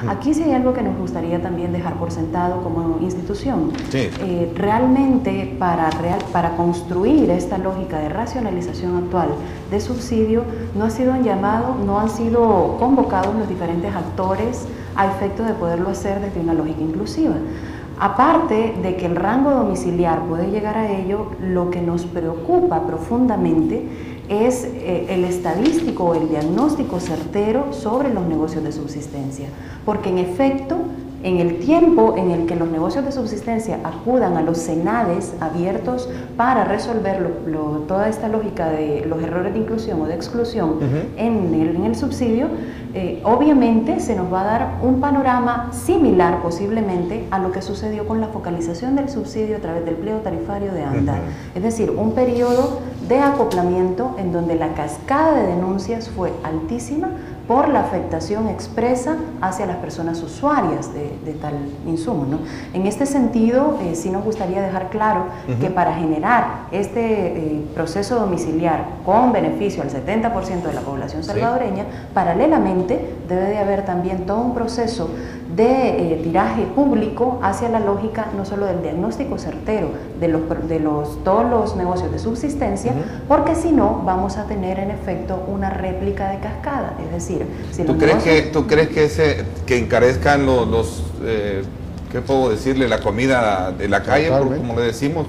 Aquí sí hay algo que nos gustaría también dejar por sentado como institución. Sí. Realmente para construir esta lógica de racionalización actual de subsidio no ha sido un llamado, no han sido convocados los diferentes actores a efecto de poderlo hacer desde una lógica inclusiva. Aparte de que el rango domiciliar puede llegar a ello, lo que nos preocupa profundamente es el estadístico o el diagnóstico certero sobre los negocios de subsistencia, porque en efecto, en el tiempo en el que los negocios de subsistencia acudan a los CENADES abiertos para resolver toda esta lógica de los errores de inclusión o de exclusión en el subsidio, obviamente se nos va a dar un panorama similar posiblemente a lo que sucedió con la focalización del subsidio a través del pliego tarifario de ANDA. Es decir, un periodo de acoplamiento en donde la cascada de denuncias fue altísima por la afectación expresa hacia las personas usuarias de tal insumo, ¿no? En este sentido, sí nos gustaría dejar claro que para generar este proceso domiciliar con beneficio al 70% de la población salvadoreña, paralelamente debe de haber también todo un proceso de tiraje público hacia la lógica no solo del diagnóstico certero de todos los negocios de subsistencia, porque si no vamos a tener en efecto una réplica de cascada, es decir, si ¿Tú crees que encarezcan qué puedo decirle, la comida de la calle, como le decimos?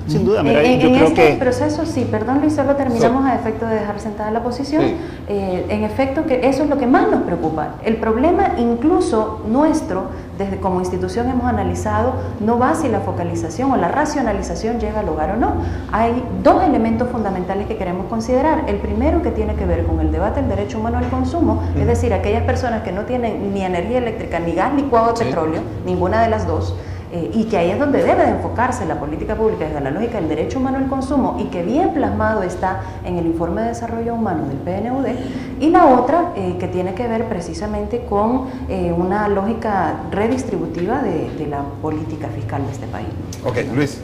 Sin duda, mira, en yo creo este que proceso sí, perdón Luis, solo terminamos a efecto de dejar sentada la posición. Sí. En efecto, que eso es lo que más nos preocupa. El problema incluso nuestro, desde como institución hemos analizado, no va si la focalización o la racionalización llega al hogar o no. Hay dos elementos fundamentales que queremos considerar. El primero, que tiene que ver con el debate del derecho humano al consumo, es decir, aquellas personas que no tienen ni energía eléctrica, ni gas licuado de petróleo, ninguna de las dos, y que ahí es donde debe de enfocarse la política pública desde la lógica del derecho humano al consumo, y que bien plasmado está en el informe de desarrollo humano del PNUD, y la otra que tiene que ver precisamente con una lógica redistributiva de la política fiscal de este país. Ok, Luis.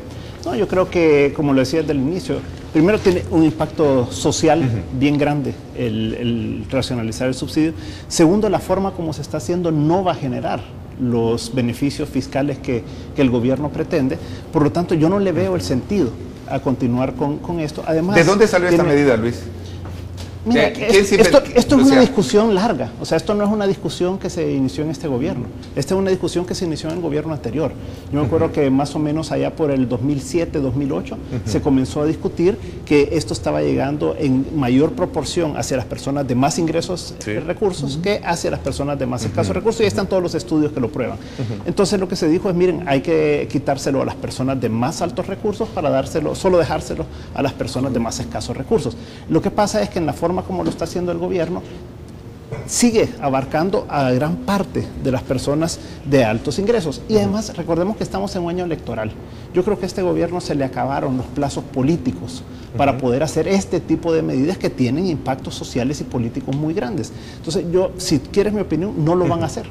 No, yo creo que, como lo decía desde el inicio, primero tiene un impacto social bien grande el racionalizar el subsidio. Segundo, la forma como se está haciendo no va a generar los beneficios fiscales que el gobierno pretende. Por lo tanto, yo no le veo el sentido a continuar con esto. Además, ¿de dónde salió esta medida, Luis? Mira, esto es una discusión larga. O sea, esto no es una discusión que se inició en este gobierno. Esta es una discusión que se inició en el gobierno anterior. Yo me acuerdo que más o menos allá por el 2007, 2008, se comenzó a discutir que esto estaba llegando en mayor proporción hacia las personas de más ingresos y recursos que hacia las personas de más escasos recursos, y ahí están todos los estudios que lo prueban. Entonces lo que se dijo es, miren, hay que quitárselo a las personas de más altos recursos para solo dejárselo a las personas de más escasos recursos. Lo que pasa es que en la forma como lo está haciendo el gobierno, sigue abarcando a gran parte de las personas de altos ingresos. Y además, recordemos que estamos en un año electoral. Yo creo que a este gobierno se le acabaron los plazos políticos para poder hacer este tipo de medidas que tienen impactos sociales y políticos muy grandes. Entonces, yo, si quieres mi opinión, no lo van a hacer.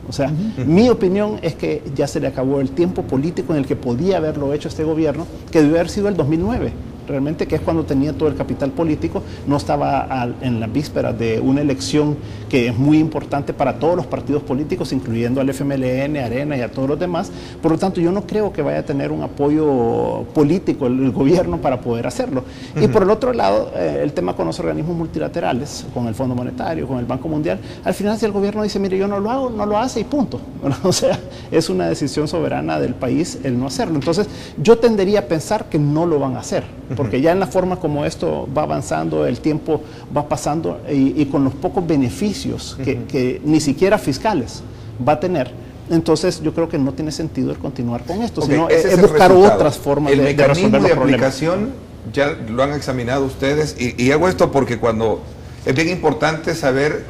O sea, mi opinión es que ya se le acabó el tiempo político en el que podía haberlo hecho este gobierno, que debió haber sido el 2009. Realmente, que es cuando tenía todo el capital político, no estaba en la víspera de una elección que es muy importante para todos los partidos políticos, incluyendo al FMLN, Arena y a todos los demás. Por lo tanto, yo no creo que vaya a tener un apoyo político el gobierno para poder hacerlo. Y por el otro lado, el tema con los organismos multilaterales, con el Fondo Monetario, con el Banco Mundial, al final si el gobierno dice, mire, yo no lo hago, no lo hace y punto. Bueno, o sea, es una decisión soberana del país el no hacerlo. Entonces, yo tendería a pensar que no lo van a hacer, porque ya en la forma como esto va avanzando, el tiempo va pasando y con los pocos beneficios que ni siquiera fiscales va a tener, entonces yo creo que no tiene sentido el continuar con esto, sino es buscar otras formas de resolver los problemas. El mecanismo de aplicación ya lo han examinado ustedes, y hago esto porque cuando es bien importante saber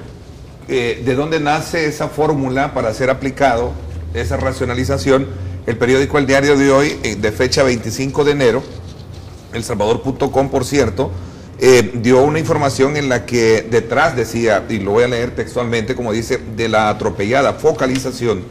de dónde nace esa fórmula para ser aplicado, esa racionalización. El periódico El Diario de Hoy, de fecha 25 de enero, elsalvador.com, por cierto, dio una información en la que detrás decía, y lo voy a leer textualmente, como dice, de la atropellada focalización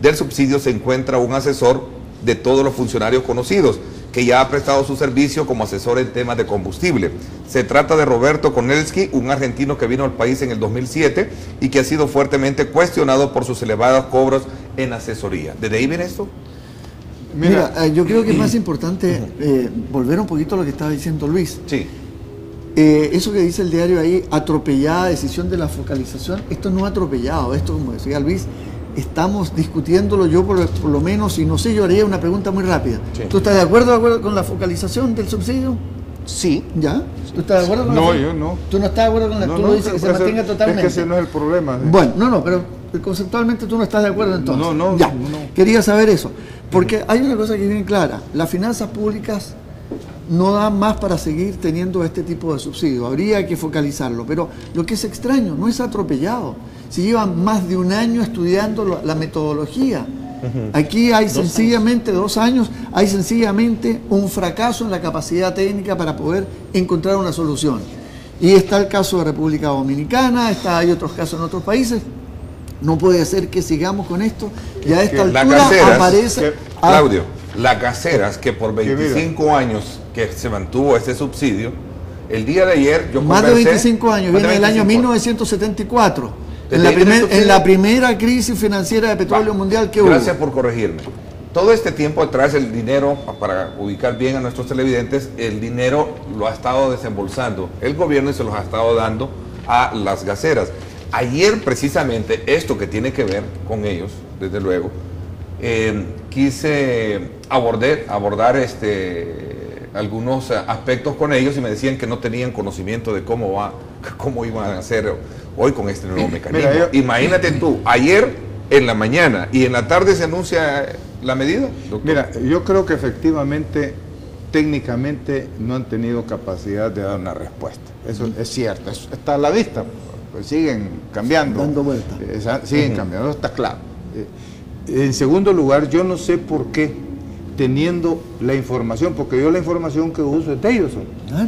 del subsidio se encuentra un asesor de todos los funcionarios conocidos, que ya ha prestado su servicio como asesor en temas de combustible. Se trata de Roberto Konelski, un argentino que vino al país en el 2007 y que ha sido fuertemente cuestionado por sus elevados cobros en asesoría. ¿De ahí viene esto? Mira, yo creo que es más importante volver un poquito a lo que estaba diciendo Luis. Sí. Eso que dice el diario ahí, atropellada decisión de la focalización, esto no es atropellado, esto, como decía Luis, estamos discutiéndolo. Yo por lo menos, y no sé, yo haría una pregunta muy rápida. Sí. ¿Tú estás de acuerdo con la focalización del subsidio? Sí. ¿Ya? ¿Tú estás de acuerdo con No, yo no. ¿Tú no estás de acuerdo con la... No, tú no, lo dices que se mantenga totalmente? Es que ese no es el problema. Bueno, no, pero conceptualmente tú no estás de acuerdo entonces. No. Ya, quería saber eso. Porque hay una cosa que es bien clara. Las finanzas públicas no dan más para seguir teniendo este tipo de subsidio. Habría que focalizarlo. Pero lo que es extraño, no es atropellado. Si llevan más de un año estudiando la metodología. Aquí hay sencillamente 2 años, hay sencillamente un fracaso en la capacidad técnica para poder encontrar una solución. Y está el caso de República Dominicana, hay otros casos en otros países. No puede ser que sigamos con esto. Y a esta altura aparece... Claudio, las gaseras que por 25 años que se mantuvo este subsidio, el día de ayer yo conversé... Más de 25 años, viene del año 1974. En la primera crisis financiera de petróleo mundial que hubo. Gracias por corregirme. Todo este tiempo atrás el dinero, para ubicar bien a nuestros televidentes, el dinero lo ha estado desembolsando el gobierno y se los ha estado dando a las gaseras. Ayer precisamente esto que tiene que ver con ellos, desde luego, quise abordar algunos aspectos con ellos y me decían que no tenían conocimiento de cómo iban a hacer hoy con este nuevo mecanismo. Imagínate tú, ayer en la mañana y en la tarde se anuncia la medida, doctor. Mira, yo creo que efectivamente, técnicamente, no han tenido capacidad de dar una respuesta. Eso es cierto, eso está a la vista, pues siguen cambiando. Dando vueltas. Siguen cambiando, está claro. En segundo lugar, yo no sé por qué, teniendo la información, porque yo la información que uso es de ellos. Claro.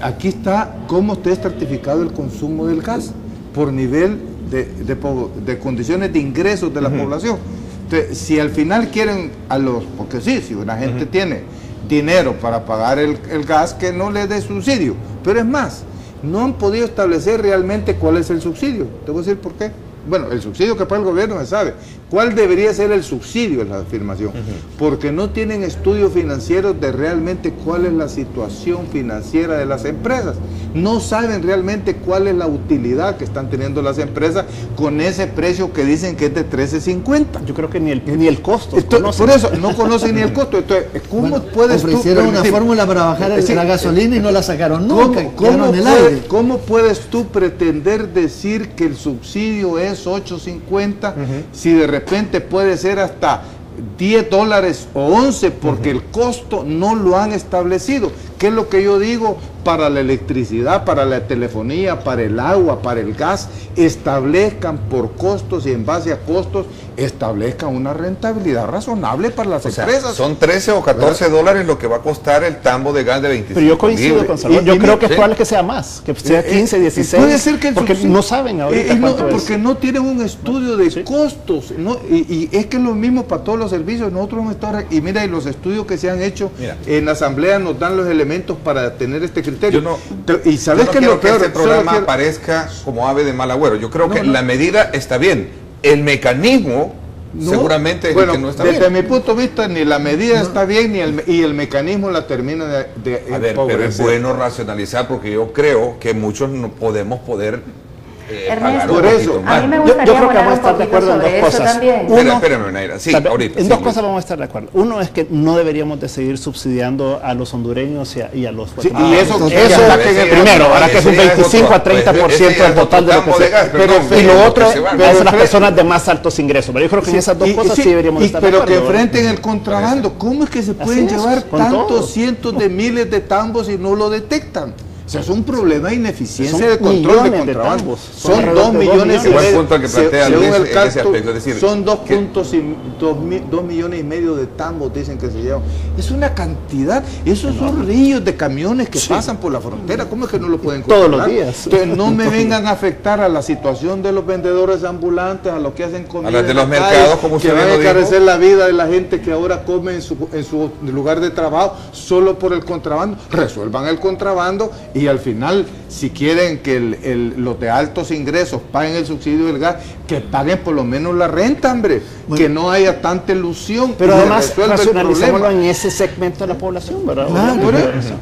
Aquí está cómo está estratificado el consumo del gas por nivel de condiciones de ingresos de la población. Entonces, si al final quieren porque sí, si una gente tiene dinero para pagar el gas, que no le dé subsidio. Pero es más, no han podido establecer realmente cuál es el subsidio. Te voy a decir por qué. Bueno, el subsidio que paga el gobierno se sabe. ¿Cuál debería ser el subsidio? Es la afirmación. Porque no tienen estudios financieros de realmente cuál es la situación financiera de las empresas. No saben realmente cuál es la utilidad que están teniendo las empresas con ese precio que dicen que es de 13.50. Yo creo que ni el costo. Por eso, no conocen ni el costo. Entonces, ¿cómo puedes ofrecieron una fórmula para bajar la gasolina y no la sacaron nunca. ¿Cómo puedes tú pretender decir que el subsidio es 8.50 si de repente puede ser hasta $10 o 11 porque el costo no lo han establecido? ¿Qué es lo que yo digo? Para la electricidad, para la telefonía, para el agua, para el gas, establezcan por costos y en base a costos establezcan una rentabilidad razonable para las empresas. Son 13 o 14 dólares lo que va a costar el tambo de gas de 25. Pero yo coincido con Salvador. Yo creo que es probable que sea más, que sea 15, 16. Puede ser que porque no saben ahorita cuánto es. Porque no tienen un estudio de costos. Y es que es lo mismo para todos los servicios. Nosotros hemos estado... Y mira, y los estudios que se han hecho en la asamblea nos dan los elementos para tener este criterio. Y sabes que lo peor, este programa aparezca como ave de mal agüero. Yo creo que la medida está bien. El mecanismo seguramente es el que no está bien. Desde mi punto de vista, ni la medida está bien, y el mecanismo la termina de a ver, pero es bueno racionalizar, porque yo creo que muchos no podemos poder Ernesto, por eso. A mí me gustaría yo creo que vamos a estar de acuerdo en dos cosas. Espérame, Naira. Sí, ahorita. En dos cosas vamos a estar de acuerdo. Uno es que no deberíamos de seguir subsidiendo a los hondureños y a los guatemaltecos. Y eso primero, ahora que es un 25 a 30% del total de lo que se... Y lo otro es las personas de más altos ingresos. Pero yo creo que en esas dos cosas sí deberíamos estar de acuerdo. Pero que enfrenten el contrabando. ¿Cómo es que se pueden llevar tantos cientos de miles de tambos y no lo detectan? sea, es un problema de ineficiencia de control de contrabando. Son 2 millones y medio. Son 2 millones y medio de tambos, dicen que se llevan. Es una cantidad, esos son ríos de camiones que pasan por la frontera. ¿Cómo es que no lo pueden controlar? Todos los días. Entonces, no me vengan a afectar a la situación de los vendedores ambulantes, a los que hacen comida, a las de los mercados, como que van a encarecer la vida de la gente que ahora come en su lugar de trabajo solo por el contrabando. Resuelvan el contrabando y al final, si quieren que los de altos ingresos paguen el subsidio del gas, que paguen por lo menos la renta, hombre, que no haya tanta ilusión. Pero además racionalicémoslo en ese segmento de la población, ¿verdad?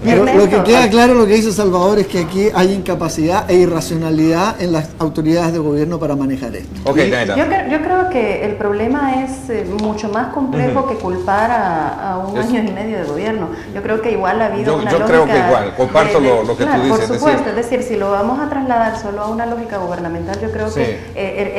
Pero lo que queda claro, lo que dice Salvador, es que aquí hay incapacidad e irracionalidad en las autoridades de gobierno para manejar esto. Okay, yo creo que el problema es mucho más complejo que culpar a un año y medio de gobierno. Yo creo que igual ha habido una lógica... Yo creo que igual, comparto lo que tú dices. Por supuesto, es decir, si lo vamos a trasladar solo a una lógica gubernamental, yo creo que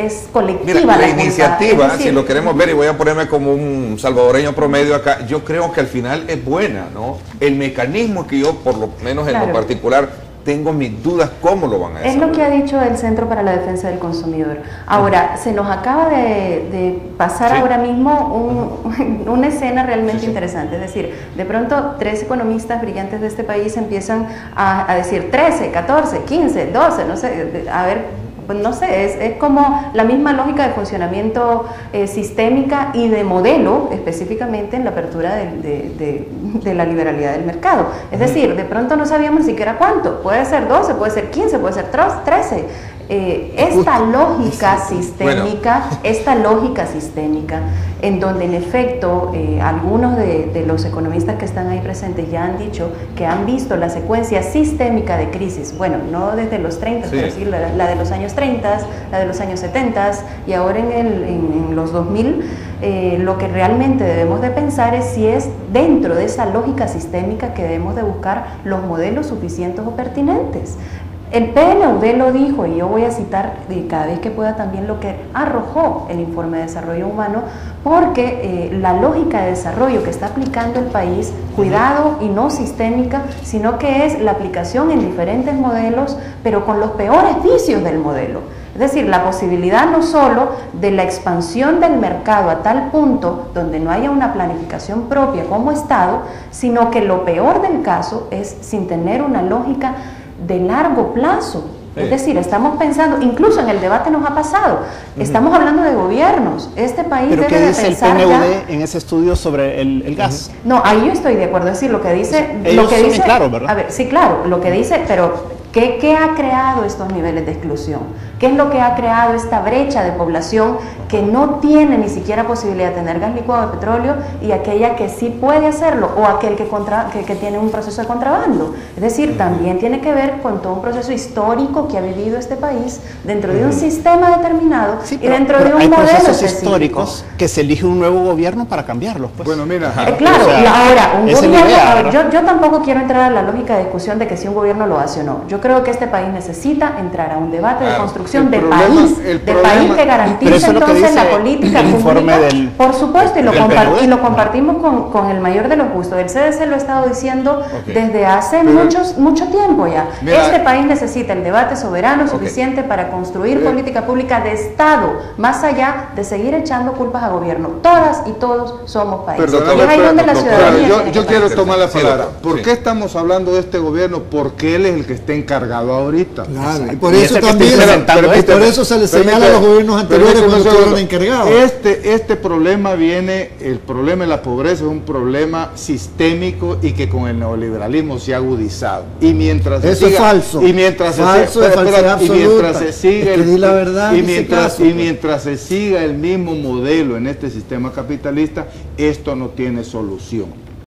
es colectiva. Mira, la iniciativa, decir, si lo queremos ver, y voy a ponerme como un salvadoreño promedio acá, yo creo que al final es buena, ¿no? El mecanismo que yo, por lo menos en lo particular, tengo mis dudas cómo lo van a hacer. Es lo que ha dicho el Centro para la Defensa del Consumidor. Ahora, se nos acaba de pasar ahora mismo una escena realmente interesante. Es decir, de pronto 3 economistas brillantes de este país empiezan a decir 13, 14, 15, 12, no sé, a ver... Pues no sé, es como la misma lógica de funcionamiento sistémica y de modelo, específicamente en la apertura de la liberalidad del mercado. Es decir, de pronto no sabíamos ni siquiera cuánto, puede ser 12, puede ser 15, puede ser 13. Esta lógica sistémica, en donde en efecto algunos de los economistas que están ahí presentes ya han dicho que han visto la secuencia sistémica de crisis, bueno, no desde los 30, pero sí la de los años 30, la de los años 70 y ahora en los 2000, lo que realmente debemos de pensar es si es dentro de esa lógica sistémica que debemos de buscar los modelos suficientes o pertinentes. El PNUD lo dijo, y yo voy a citar cada vez que pueda también lo que arrojó el informe de desarrollo humano, porque la lógica de desarrollo que está aplicando el país, cuidado y no sistémica, sino que es la aplicación en diferentes modelos, pero con los peores vicios del modelo. Es decir, la posibilidad no solo de la expansión del mercado a tal punto donde no haya una planificación propia como Estado, sino que lo peor del caso es sin tener una lógica de largo plazo. Es decir, estamos pensando, incluso en el debate nos ha pasado, estamos hablando de gobiernos, este país ¿pero debe qué de dice pensar el PNUD en ese estudio sobre el gas? No, ahí yo estoy de acuerdo, es decir, lo que dice... Ellos son bien claros, ¿verdad? A ver, sí, claro, lo que dice, pero ¿qué ha creado estos niveles de exclusión? ¿Qué es lo que ha creado esta brecha de población que no tiene ni siquiera posibilidad de tener gas licuado de petróleo y aquella que sí puede hacerlo, o aquel que tiene un proceso de contrabando? Es decir, también tiene que ver con todo un proceso histórico que ha vivido este país dentro de un sistema determinado y dentro de un modelo procesos específico. Históricos que se elige un nuevo gobierno para cambiarlos. Pues. Bueno, mira. Claro, y ahora, un gobierno, idea, yo tampoco quiero entrar a la lógica de discusión de que si un gobierno lo hace o no. Yo creo que este país necesita entrar a un debate de construcción de país que garantice entonces la política pública. Por supuesto, y lo compartimos con el mayor de los gustos. El CDC lo ha estado diciendo desde hace mucho tiempo ya. Mira, este país necesita el debate soberano suficiente para construir política pública de Estado, más allá de seguir echando culpas a gobierno. Todas y todos somos país. Y es ahí donde la ciudadanía yo quiero tomar la palabra. ¿Por qué estamos hablando de este gobierno? Porque él es el que está encargado ahorita. Claro, y por eso también, por eso se le señala a los gobiernos anteriores cuando estuvieron encargados. Este problema viene, el problema de la pobreza es un problema sistémico y que con el neoliberalismo se ha agudizado. Y mientras eso es falso. Y mientras se siga mientras se siga el mismo modelo en este sistema capitalista, esto no tiene solución.